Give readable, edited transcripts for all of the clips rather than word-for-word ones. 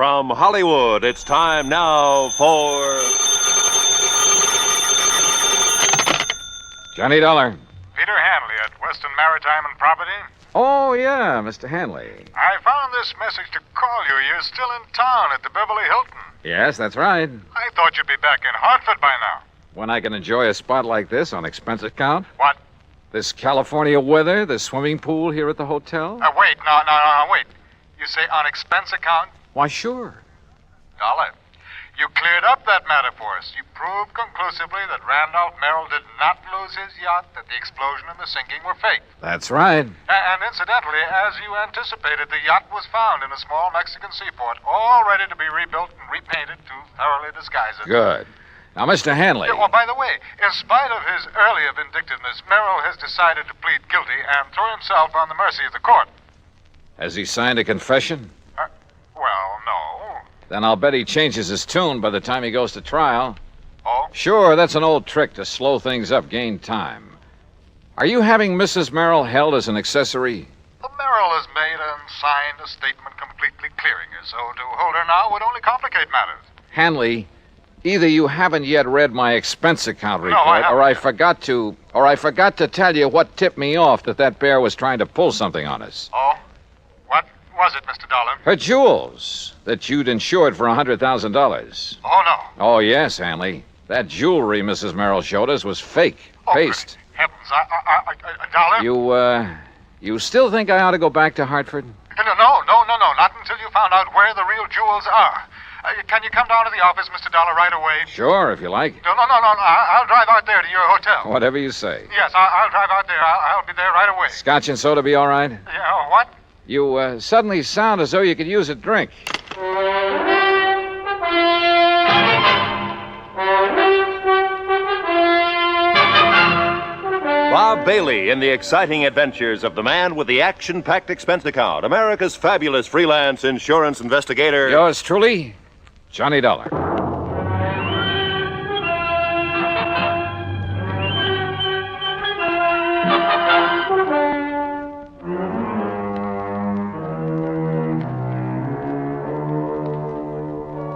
From Hollywood, it's time now for... Johnny Dollar. Peter Hanley at Western Maritime and Property. Oh, yeah, Mr. Hanley. I found this message to call you. You're still in town at the Beverly Hilton. Yes, that's right. I thought you'd be back in Hartford by now. When I can enjoy a spot like this on expense account? What? This California weather, the swimming pool here at the hotel? Wait. No, wait. You say on expense account? Why, sure. Dollar, you cleared up that matter for us. You proved conclusively that Randolph Merrill did not lose his yacht, that the explosion and the sinking were fake. That's right. And incidentally, as you anticipated, the yacht was found in a small Mexican seaport, all ready to be rebuilt and repainted to thoroughly disguise it. Good. Now, Mr. Hanley. Oh, by the way, in spite of his earlier vindictiveness, Merrill has decided to plead guilty and throw himself on the mercy of the court. Has he signed a confession? Well, no. Then I'll bet he changes his tune by the time he goes to trial. Oh? Sure, that's an old trick to slow things up, gain time. Are you having Mrs. Merrill held as an accessory? The Merrill has made and signed a statement completely clearing her, so to hold her now would only complicate matters. Hanley, either you haven't yet read my expense account report, I haven't. or I forgot to tell you what tipped me off that bear was trying to pull something on us. Oh? What was it, Mr. Dollar? Her jewels that you'd insured for $100,000. Oh, no. Oh, yes, Hanley. That jewelry Mrs. Merrill showed us was fake. Oh, Paste. good heavens. Dollar? You still think I ought to go back to Hartford? No. Not until you found out where the real jewels are. Can you come down to the office, Mr. Dollar, right away? Sure, if you like. No. I'll drive out there to your hotel. Whatever you say. Yes, I'll drive out there. I'll be there right away. Scotch and soda be all right? Yeah, what? You suddenly sound as though you could use a drink. Bob Bailey in the exciting adventures of the man with the action-packed expense account, America's fabulous freelance insurance investigator. Yours truly, Johnny Dollar.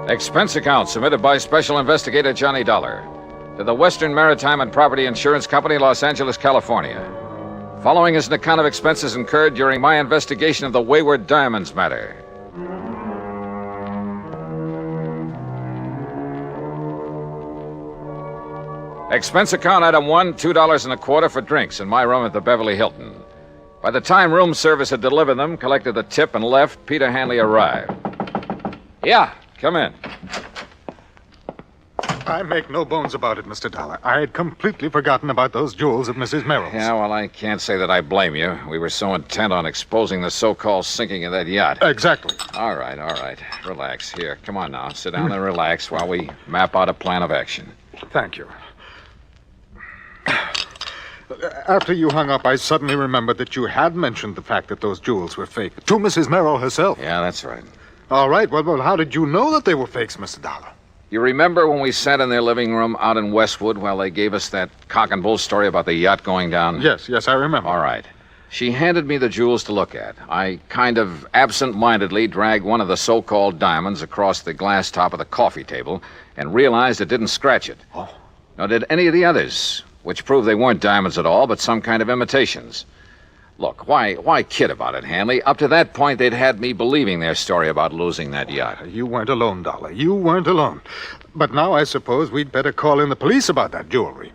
Expense account submitted by Special Investigator Johnny Dollar to the Western Maritime and Property Insurance Company, Los Angeles, California. Following is an account of expenses incurred during my investigation of the Wayward Diamonds matter. Expense account item 1, $2.25 for drinks in my room at the Beverly Hilton. By the time room service had delivered them, collected the tip, and left, Peter Hanley arrived. Yeah, come in. I make no bones about it, Mr. Dollar. I had completely forgotten about those jewels of Mrs. Merrill's. Yeah, well, I can't say that I blame you. We were so intent on exposing the so-called sinking of that yacht. Exactly. All right. Relax. Here, come on now. Sit down and relax while we map out a plan of action. Thank you. After you hung up, I suddenly remembered that you had mentioned the fact that those jewels were fake to Mrs. Merrill herself. Yeah, that's right. All right. Well, how did you know that they were fakes, Mr. Dollar? You remember when we sat in their living room out in Westwood while they gave us that cock and bull story about the yacht going down? Yes, I remember. All right. She handed me the jewels to look at. I kind of absent-mindedly dragged one of the so-called diamonds across the glass top of the coffee table and realized it didn't scratch it. Oh. Nor did any of the others, which proved they weren't diamonds at all, but some kind of imitations. Look, why kid about it, Hanley? Up to that point, they'd had me believing their story about losing that yacht. You weren't alone, Dollar. You weren't alone. But now I suppose we'd better call in the police about that jewelry.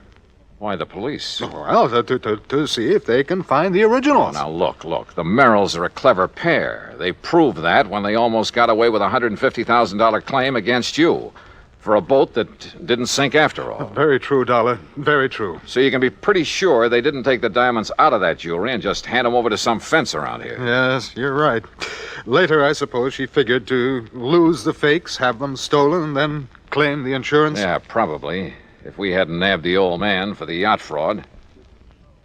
Why the police? Well, to see if they can find the originals. Now, look. The Merrills are a clever pair. They proved that when they almost got away with a $150,000 claim against you for a boat that didn't sink after all. Very true, Dollar. Very true. So you can be pretty sure they didn't take the diamonds out of that jewelry and just hand them over to some fence around here. Yes, you're right. Later, I suppose she figured to lose the fakes, have them stolen, and then claim the insurance. Yeah, probably. If we hadn't nabbed the old man for the yacht fraud.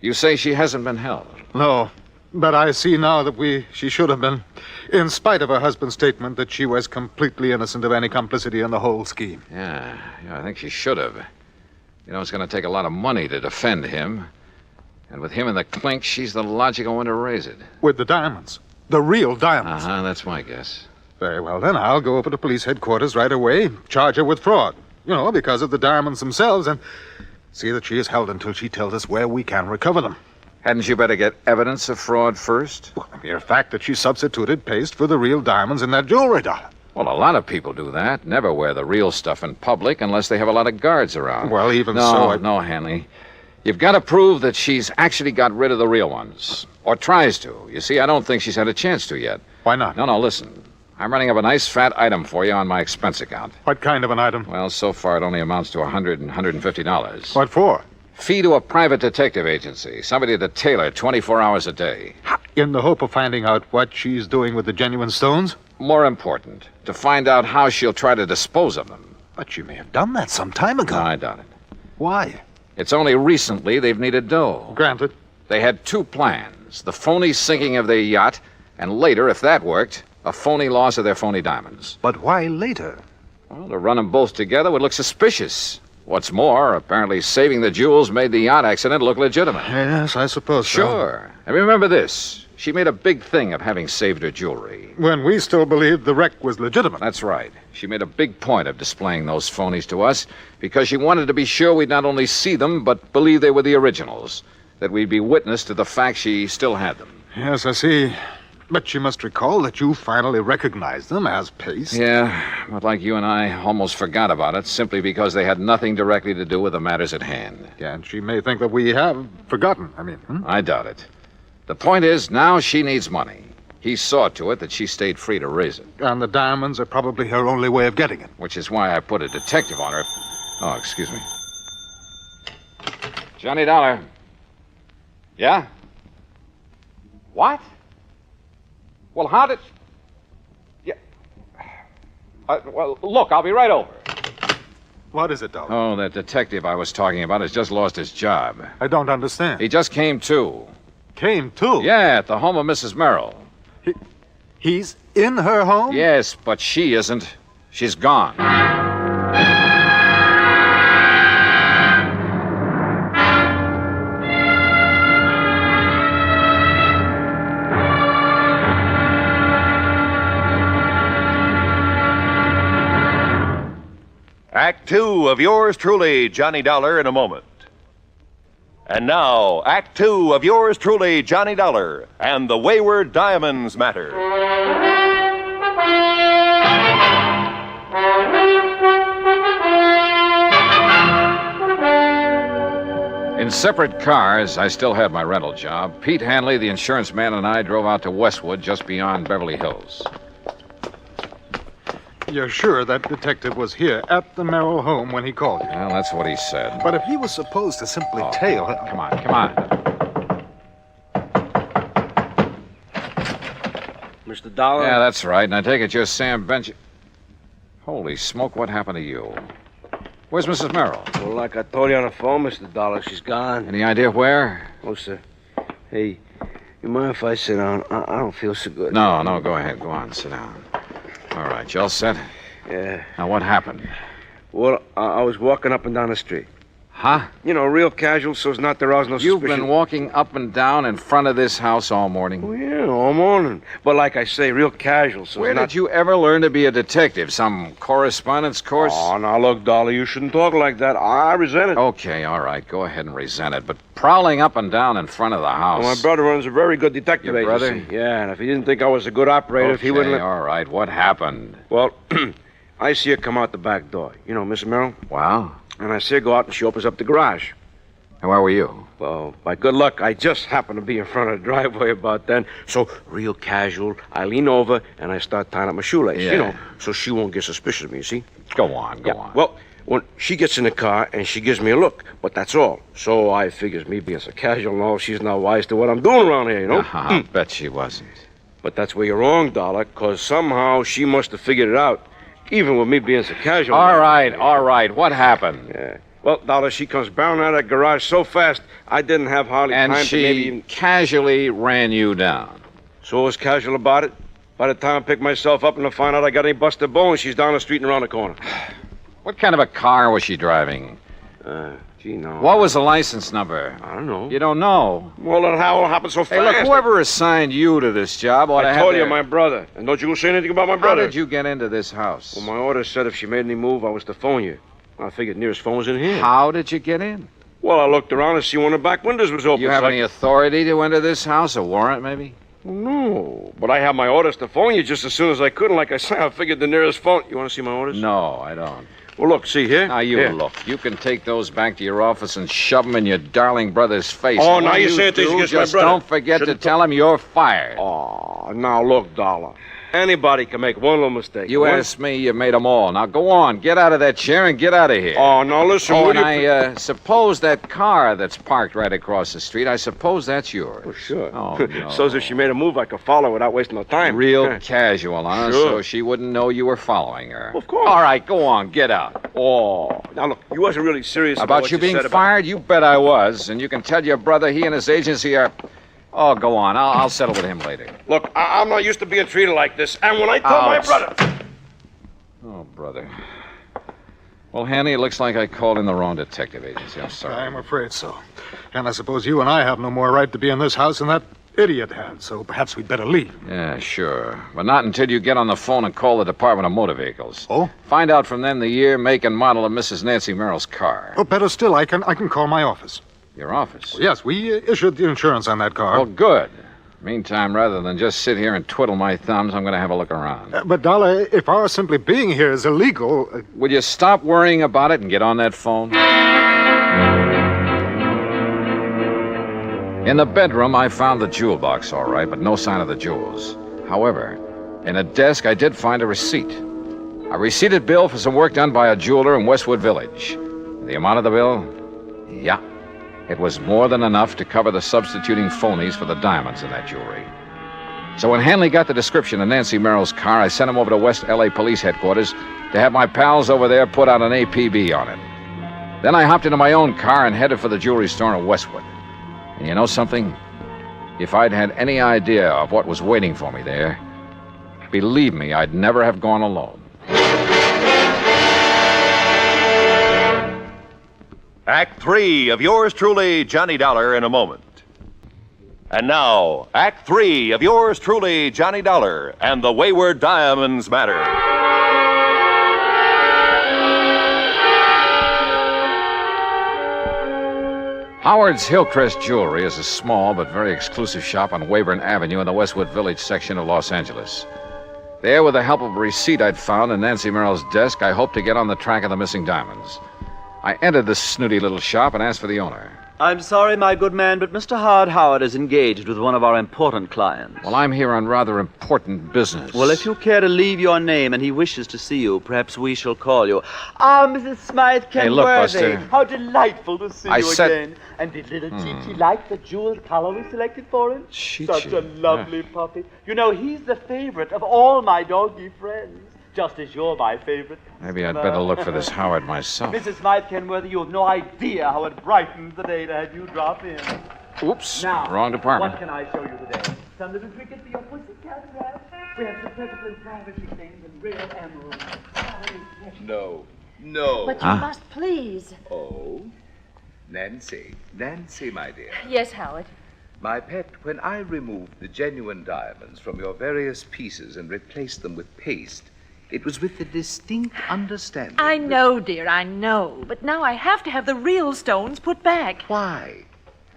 You say she hasn't been held? No, but I see now that she should have been, in spite of her husband's statement that she was completely innocent of any complicity in the whole scheme. Yeah, I think she should have. You know, it's going to take a lot of money to defend him. And with him in the clink, she's the logical one to raise it. With the diamonds. The real diamonds. Uh-huh, that's my guess. Very well, then. I'll go over to police headquarters right away, charge her with fraud. Because of the diamonds themselves, and see that she is held until she tells us where we can recover them. Hadn't you better get evidence of fraud first? Well, the mere fact that she substituted paste for the real diamonds in that jewelry, Dollar. Well, a lot of people do that. Never wear the real stuff in public unless they have a lot of guards around. Well, even so... No, Hanley. You've got to prove that she's actually got rid of the real ones. Or tries to. You see, I don't think she's had a chance to yet. Why not? No, listen. I'm running up a nice fat item for you on my expense account. What kind of an item? Well, so far it only amounts to $100 and $150. What for? Fee to a private detective agency. Somebody to tailor 24 hours a day. In the hope of finding out what she's doing with the genuine stones? More important, to find out how she'll try to dispose of them. But she may have done that some time ago. No, I doubt it. Why? It's only recently they've needed dough. Granted. They had two plans. The phony sinking of their yacht, and later, if that worked, a phony loss of their phony diamonds. But why later? Well, to run them both together would look suspicious. What's more, apparently saving the jewels made the yacht accident look legitimate. Yes, I suppose so. Sure. And remember this. She made a big thing of having saved her jewelry. When we still believed the wreck was legitimate. That's right. She made a big point of displaying those phonies to us because she wanted to be sure we'd not only see them, but believe they were the originals. That we'd be witness to the fact she still had them. Yes, I see. But you must recall that you finally recognized them as paste. Yeah, but like you and I almost forgot about it simply because they had nothing directly to do with the matters at hand. Yeah, and she may think that we have forgotten. I doubt it. The point is, now she needs money. He saw to it that she stayed free to raise it. And the diamonds are probably her only way of getting it. Which is why I put a detective on her. Oh, excuse me. Johnny Dollar. Yeah? What? Well, how did... Yeah. Well, look, I'll be right over. What is it, Dollar? Oh, that detective I was talking about has just lost his job. I don't understand. He just came to. Came to? Yeah, at the home of Mrs. Merrill. He's in her home? Yes, but she isn't. She's gone. Act two of yours truly, Johnny Dollar, in a moment. And now, Act two of yours truly, Johnny Dollar, and the Wayward Diamonds matter. In separate cars, I still had my rental job. Pete Hanley, the insurance man, and I drove out to Westwood, just beyond Beverly Hills. You're sure that detective was here at the Merrill home when he called you? Well, that's what he said. But if he was supposed to simply tail... Come on. Mr. Dollar? Yeah, that's right. And I take it you're Sam Bench... Holy smoke, what happened to you? Where's Mrs. Merrill? Well, like I told you on the phone, Mr. Dollar, she's gone. Any idea where? Oh, sir. Hey, you mind if I sit down? I don't feel so good. No, go ahead. Go on, sit down. All right, you all set? Yeah. Now, what happened? Well, I was walking up and down the street. Huh? You know, real casual, so as not to arouse no You've suspicion. been walking up and down in front of this house all morning? Oh, yeah, all morning. But like I say, real casual, so Where as not... did you ever learn to be a detective? Some correspondence course? Oh, now look, Dollar, you shouldn't talk like that. I resent it. Okay, all right. Go ahead and resent it. But prowling up and down in front of the house... Well, my brother runs a very good detective Your agency. brother? Yeah, and if he didn't think I was a good operator, if he wouldn't let... all right. What happened? Well, I see her come out the back door. You know, Miss Merrill? Wow. And I see her go out and she opens up the garage. And where were you? Well, by good luck, I just happened to be in front of the driveway about then. So, real casual, I lean over and I start tying up my shoelace, Yeah. you know, so she won't get suspicious of me, you see? Go on. Well, when she gets in the car and she gives me a look, but that's all. So I figures me being so casual and all, she's not wise to what I'm doing around here, you know? I bet she wasn't. But that's where you're wrong, Dollar, because somehow she must have figured it out, even with me being so casual. All right. What happened? Yeah. Well, Dollar, she comes barreling out of that garage so fast, I didn't have hardly And time to maybe she even... casually ran you down. So I was casual about it. By the time I pick myself up and I find out I got any busted bones, she's down the street and around the corner. What kind of a car was she driving? Did Gee, no. What was the license number? I don't know. You don't know? Well, then how it happened so fast? Hey, look, whoever assigned you to this job ought to I have told you, their- my brother. And don't you say anything about my How brother. did you get into this house? Well, my order said if she made any move, I was to phone you. I figured nearest phone was in here. How did you get in? Well, I looked around to see one of the back windows was open. You have so any authority to enter this house? A warrant, maybe? No, but I have my orders to phone you just as soon as I could, and like I say, I figured the nearest phone... You want to see my orders? No, I don't. Well, look, see here? Now, you Here. look. You can take those back to your office and shove them in your darling brother's face. Oh, And now when you're saying things do, against my just brother. don't forget Shouldn't to tell him you're fired. Oh, now look, Dollar. Anybody can make one little mistake. You One- asked me, you made them all. Now, go on. Get out of that chair and get out of here. Oh, now listen, Oh, will and you... I suppose that car that's parked right across the street, I suppose that's yours. Well, sure. Oh, no. So as if she made a move, I could follow without wasting no time. Real casual, huh? Sure. So she wouldn't know you were following her. Of course. All right, go on. Get out. Oh, now look, you wasn't really serious About what you being said fired? You bet I was. And you can tell your brother he and his agency are... Oh, go on. I'll settle with him later. Look, I'm not used to being treated like this. And when I told my Ouch. brother... Oh, brother. Well, Hanny, it looks like I called in the wrong detective agency. I'm sorry. I'm afraid so. And I suppose you and I have no more right to be in this house than that idiot had, so perhaps we'd better leave. Yeah, sure. But not until you get on the phone and call the Department of Motor Vehicles. Oh? Find out from them the year, make, and model of Mrs. Nancy Merrill's car. Oh, better still, I can call my office. Your office. Yes, we issued the insurance on that car. Well, good. Meantime, rather than just sit here and twiddle my thumbs, I'm going to have a look around. But, Dollar, if our simply being here is illegal... Will you stop worrying about it and get on that phone? In the bedroom, I found the jewel box, all right, but no sign of the jewels. However, in a desk, I did find a receipt. A receipted bill for some work done by a jeweler in Westwood Village. The amount of the bill? Yeah. It was more than enough to cover the substituting phonies for the diamonds in that jewelry. So when Hanley got the description of Nancy Merrill's car, I sent him over to West L.A. Police Headquarters to have my pals over there put out an APB on it. Then I hopped into my own car and headed for the jewelry store in Westwood. And you know something? If I'd had any idea of what was waiting for me there, believe me, I'd never have gone alone. Act 3 of yours truly, Johnny Dollar, in a moment. And now, Act 3 of yours truly, Johnny Dollar, and the Wayward Diamonds matter. Howard's Hillcrest Jewelry is a small but very exclusive shop on Weyburn Avenue in the Westwood Village section of Los Angeles. There, with the help of a receipt I'd found in Nancy Merrill's desk, I hoped to get on the track of the missing diamonds. I entered this snooty little shop and asked for the owner. I'm sorry, my good man, but Mr. Howard is engaged with one of our important clients. Well, I'm here on rather important business. Well, if you care to leave your name and he wishes to see you, perhaps we shall call you. Ah, Mrs. Smythe Kenworthy. Hey, look, Buster. How delightful to see I you said- again. And did little Chi-Chi like the jeweled collar we selected for him? Chi-Chi, Such a lovely puppy. You know, he's the favorite of all my doggy friends. Just as you're my favorite. Maybe I'd better look for this Howard myself. Mrs. Smythe Kenworthy, you have no idea how it brightens the day to have you drop in. Oops, Now, wrong department. what can I show you today? Some little trinkets for your pussycat rat. We have some perfectly ravishing things in real emeralds. No. But you must please. Oh, Nancy, my dear. Yes, Howard. My pet, when I removed the genuine diamonds from your various pieces and replaced them with paste, it was with the distinct understanding. I know, dear, I know. But now I have to have the real stones put back. Why?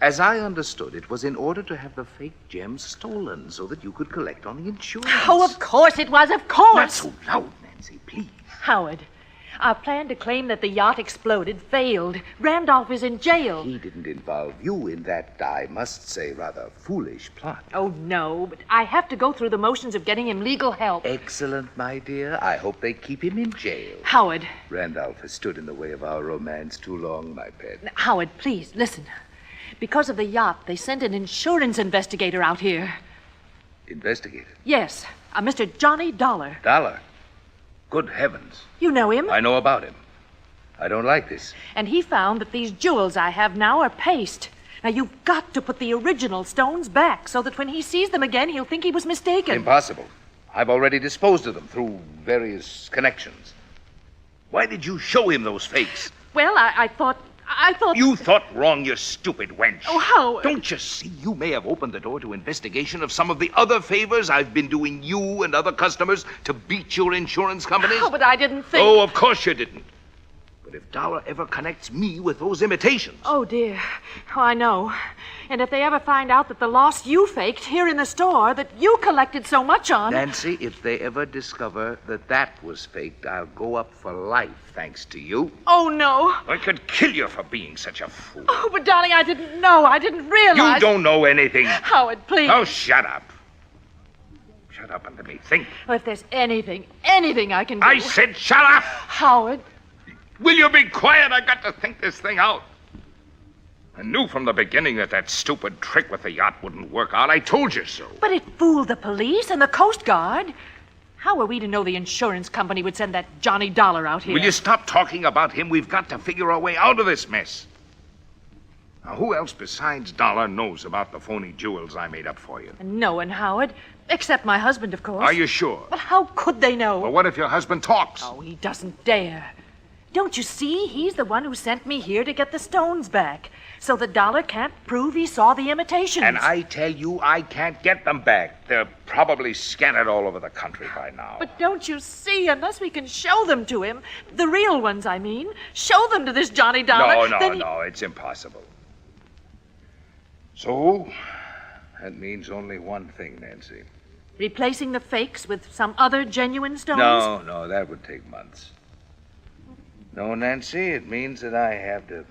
As I understood, it was in order to have the fake gems stolen so that you could collect on the insurance. Oh, of course it was, of course. Not so loud, Nancy, please. Howard, our plan to claim that the yacht exploded failed. Randolph is in jail. He didn't involve you in that, I must say, rather foolish plot. Oh, no, but I have to go through the motions of getting him legal help. Excellent, my dear. I hope they keep him in jail. Howard, Randolph has stood in the way of our romance too long, my pet. Howard, please, listen. Because of the yacht, they sent an insurance investigator out here. Investigator. Yes, a Mr. Johnny Dollar. Dollar. Good heavens. You know him? I know about him. I don't like this. And he found that these jewels I have now are paste. Now, you've got to put the original stones back so that when he sees them again, he'll think he was mistaken. Impossible. I've already disposed of them through various connections. Why did you show him those fakes? Well, I thought I thought... You thought wrong, you stupid wench. Oh, Howard. Don't you see you may have opened the door to investigation of some of the other favors I've been doing you and other customers to beat your insurance companies? Oh, but I didn't think... Oh, of course you didn't. But if Dollar ever connects me with those imitations... Oh, dear. Oh, I know. And if they ever find out that the loss you faked here in the store that you collected so much on... Nancy, if they ever discover that was faked, I'll go up for life, thanks to you. Oh, no. I could kill you for being such a fool. Oh, but darling, I didn't know. I didn't realize... You don't know anything. Howard, please. Oh, shut up. Shut up and let me think. Oh, if there's anything I can do... I said shut up! Howard... Will you be quiet? I got to think this thing out. I knew from the beginning that stupid trick with the yacht wouldn't work out. I told you so. But it fooled the police and the Coast Guard. How were we to know the insurance company would send that Johnny Dollar out here? Will you stop talking about him? We've got to figure our way out of this mess. Now, who else besides Dollar knows about the phony jewels I made up for you? No one, Howard. Except my husband, of course. Are you sure? But how could they know? Well, what if your husband talks? Oh, he doesn't dare. Don't you see? He's the one who sent me here to get the stones back. So the Dollar can't prove he saw the imitations. And I tell you, I can't get them back. They're probably scattered all over the country by now. But don't you see? Unless we can show them to him, the real ones, I mean, show them to this Johnny Dollar. No, it's impossible. So, that means only one thing, Nancy. Replacing the fakes with some other genuine stones? No, that would take months. No, Nancy, it means that I have to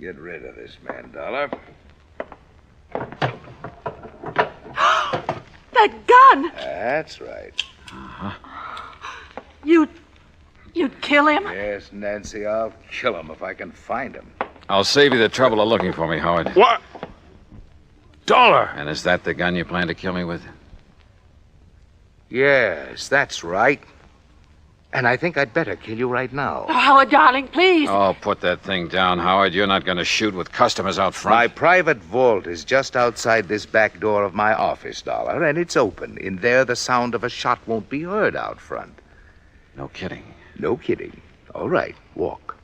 get rid of this man, Dollar. That gun! That's right. You'd kill him? Yes, Nancy, I'll kill him if I can find him. I'll save you the trouble of looking for me, Howard. What? Dollar! And is that the gun you plan to kill me with? Yes, that's right. And I think I'd better kill you right now. Oh, Howard, darling, please. Oh, put that thing down, Howard. You're not going to shoot with customers out front. My private vault is just outside this back door of my office, Dollar, and it's open. In there, the sound of a shot won't be heard out front. No kidding. No kidding. All right, walk.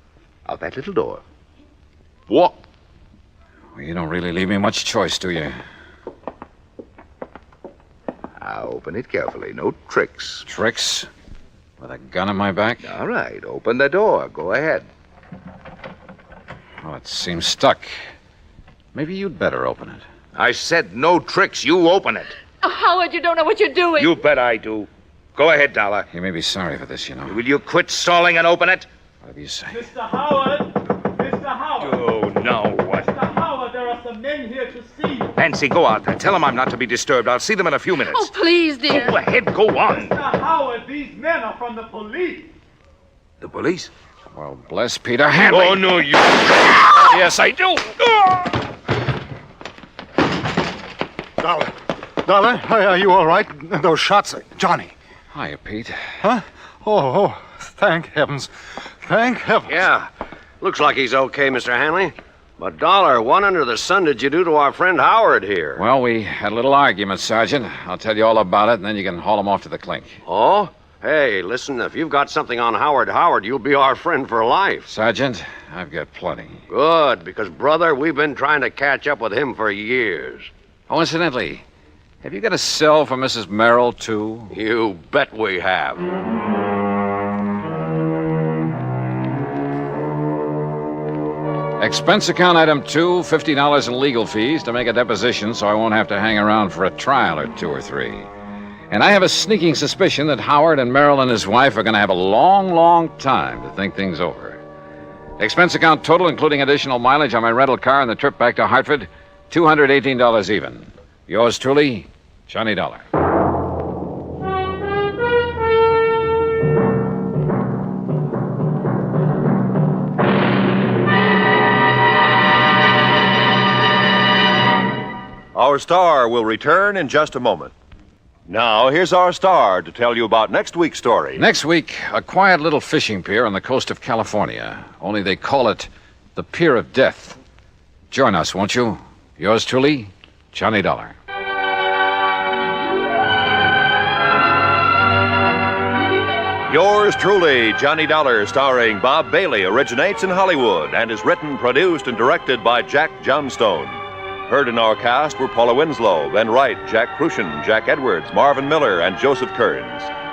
Out that little door. Walk. Well, you don't really leave me much choice, do you? Now, open it carefully. No tricks. Tricks? With a gun in my back? All right, open the door. Go ahead. Well, it seems stuck. Maybe you'd better open it. I said no tricks. You open it. Oh, Howard, you don't know what you're doing. You bet I do. Go ahead, Dollar. You may be sorry for this, you know. Will you quit stalling and open it? Whatever you say. Mr. Howard! Mr. Howard! Oh, no. What? Mr. Howard, there are some men here to see you. Nancy, go out there. Tell them I'm not to be disturbed. I'll see them in a few minutes. Oh, please, dear. Go ahead. Go on. Mr. Howard, these men are from the police. The police? Well, bless Peter Hanley. Oh, no, you... Yes, I do. Dollar, are you all right? Those shots, Johnny. Hiya, Pete. Huh? Oh, thank heavens. Thank heavens. Yeah. Looks like he's okay, Mr. Hanley. But, Dollar, what under the sun did you do to our friend Howard here? Well, we had a little argument, Sergeant. I'll tell you all about it, and then you can haul him off to the clink. Oh? Hey, listen, if you've got something on Howard, you'll be our friend for life. Sergeant, I've got plenty. Good, because, brother, we've been trying to catch up with him for years. Oh, incidentally, have you got a cell for Mrs. Merrill, too? You bet we have. Expense account item 2, $50 in legal fees to make a deposition so I won't have to hang around for a trial or 2 or 3. And I have a sneaking suspicion that Howard and Merrill and his wife are going to have a long, long time to think things over. Expense account total, including additional mileage on my rental car and the trip back to Hartford, $218 even. Yours truly, Johnny Dollar. Our star will return in just a moment. Now, here's our star to tell you about next week's story. Next week, a quiet little fishing pier on the coast of California. Only they call it the Pier of Death. Join us, won't you? Yours truly, Johnny Dollar. Yours truly, Johnny Dollar, starring Bob Bailey, originates in Hollywood and is written, produced, and directed by Jack Johnstone. Heard in our cast were Paula Winslow, Ben Wright, Jack Crucian, Jack Edwards, Marvin Miller, and Joseph Kearns.